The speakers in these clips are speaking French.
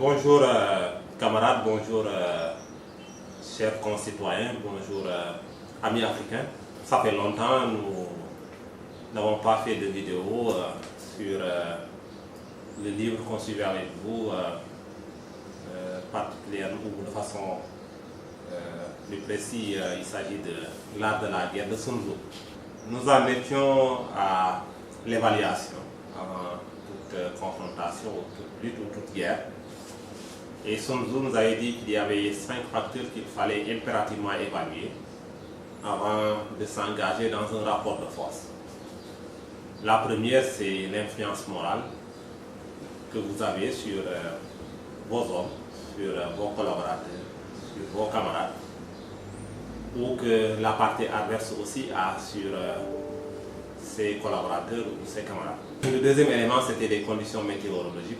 Bonjour camarades, bonjour chers concitoyens, bonjour amis africains. Ça fait longtemps nous n'avons pas fait de vidéo sur le livre qu'on suivait avec vous, particulièrement ou de façon plus précise, il s'agit de l'art de la guerre de Sun Tzu. Nous en étions à l'évaluation avant toute confrontation, toute lutte ou toute guerre. Et Sun Tzu nous avait dit qu'il y avait 5 facteurs qu'il fallait impérativement évaluer avant de s'engager dans un rapport de force. La première, c'est l'influence morale que vous avez sur vos hommes, sur vos collaborateurs, sur vos camarades, ou que la partie adverse aussi a sur ses collaborateurs ou ses camarades. Le deuxième élément, c'était les conditions météorologiques.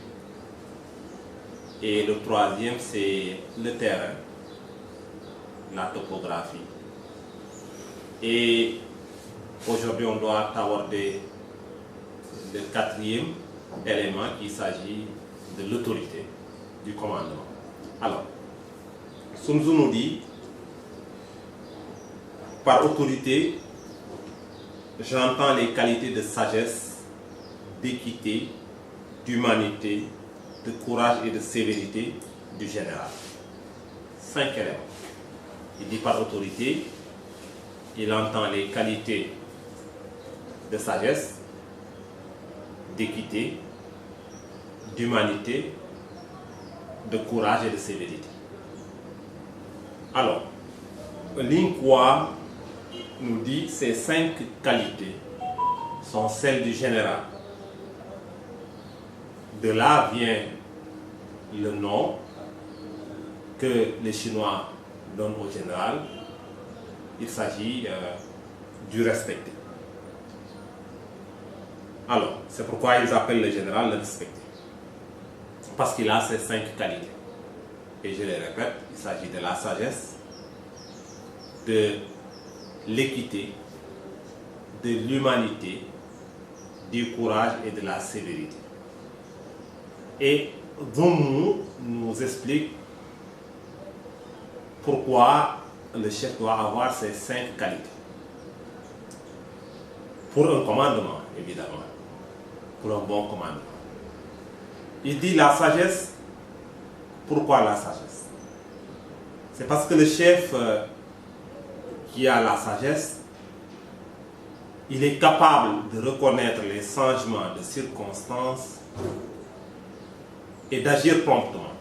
Et le troisième, c'est le terrain, la topographie. Et aujourd'hui, on doit aborder le quatrième élément, il s'agit de l'autorité, du commandement. Alors, Sun Tzu nous dit, par autorité, j'entends les qualités de sagesse, d'équité, d'humanité, de courage et de sévérité du général. 5 éléments. Il dit par autorité, il entend les qualités de sagesse, d'équité, d'humanité, de courage et de sévérité. Alors, Lin Kuei nous dit que ces 5 qualités sont celles du général. De là vient le nom que les Chinois donnent au général. Il s'agit du respecté. Alors, c'est pourquoi ils appellent le général le respecté. Parce qu'il a ces 5 qualités. Et je les répète, il s'agit de la sagesse, de l'équité, de l'humanité, du courage et de la sévérité. Et Zhong nous explique pourquoi le chef doit avoir ces 5 qualités. Pour un commandement, évidemment. Pour un bon commandement. Il dit la sagesse. Pourquoi la sagesse? C'est parce que le chef qui a la sagesse, il est capable de reconnaître les changements de circonstances et d'agir promptement.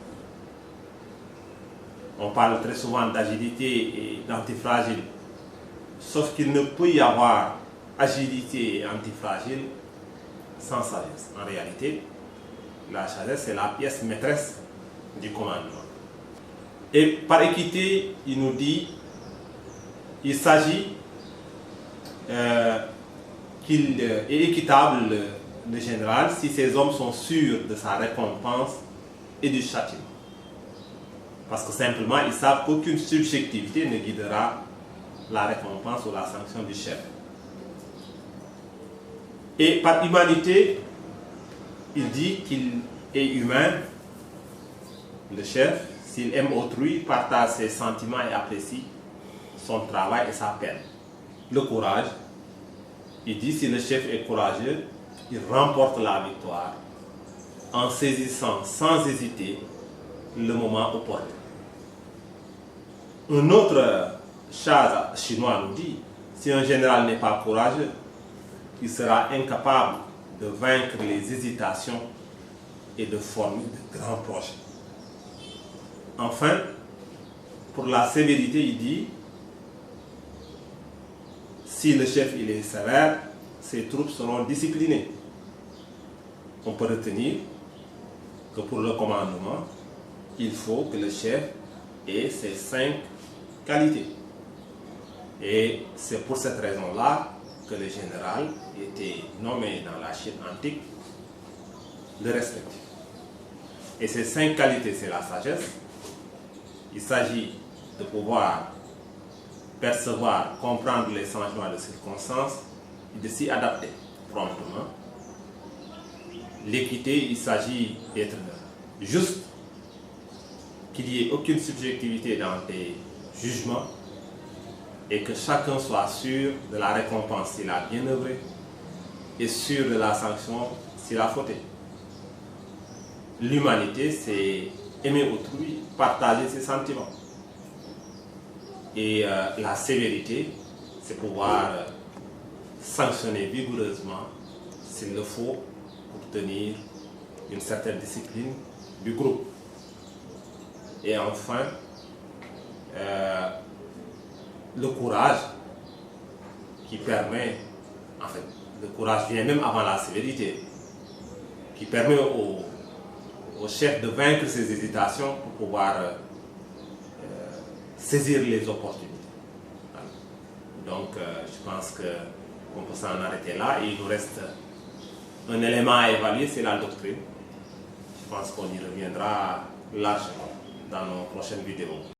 On parle très souvent d'agilité et d'antifragile. Sauf qu'il ne peut y avoir agilité et antifragile sans sagesse. En réalité, la sagesse, c'est la pièce maîtresse du commandement. Et par équité, il nous dit il s'agit qu'il est équitable le général si ces hommes sont sûrs de sa récompense et du châtiment. Parce que simplement, ils savent qu'aucune subjectivité ne guidera la récompense ou la sanction du chef. Et par humanité, il dit qu'il est humain, le chef, s'il aime autrui, partage ses sentiments et apprécie son travail et sa peine. Le courage, il dit si le chef est courageux, il remporte la victoire en saisissant sans hésiter le moment opportun. Un autre chaz chinois nous dit, si un général n'est pas courageux, il sera incapable de vaincre les hésitations et de former de grands projets. Enfin, pour la sévérité, il dit, si le chef il est sévère, ses troupes seront disciplinées. On peut retenir que pour le commandement, il faut que le chef ait ces 5 qualités. Et c'est pour cette raison-là que le général était nommé dans la Chine antique le respecté. Et ces 5 qualités, c'est la sagesse. Il s'agit de pouvoir percevoir, comprendre les changements de circonstances et de s'y adapter promptement. L'équité, il s'agit d'être juste qu'il n'y ait aucune subjectivité dans tes jugements et que chacun soit sûr de la récompense s'il a bien œuvré et sûr de la sanction s'il a fauté. L'humanité, c'est aimer autrui, partager ses sentiments. Et la sévérité, c'est pouvoir sanctionner vigoureusement s'il le faut pour tenir une certaine discipline du groupe. Et enfin, le courage qui permet, en fait, le courage vient même avant la sévérité, qui permet au chef de vaincre ses hésitations pour pouvoir saisir les opportunités. Donc, je pense qu'on peut s'en arrêter là. Et il nous reste un élément à évaluer, c'est la doctrine. Je pense qu'on y reviendra largement dans nos prochaines vidéos.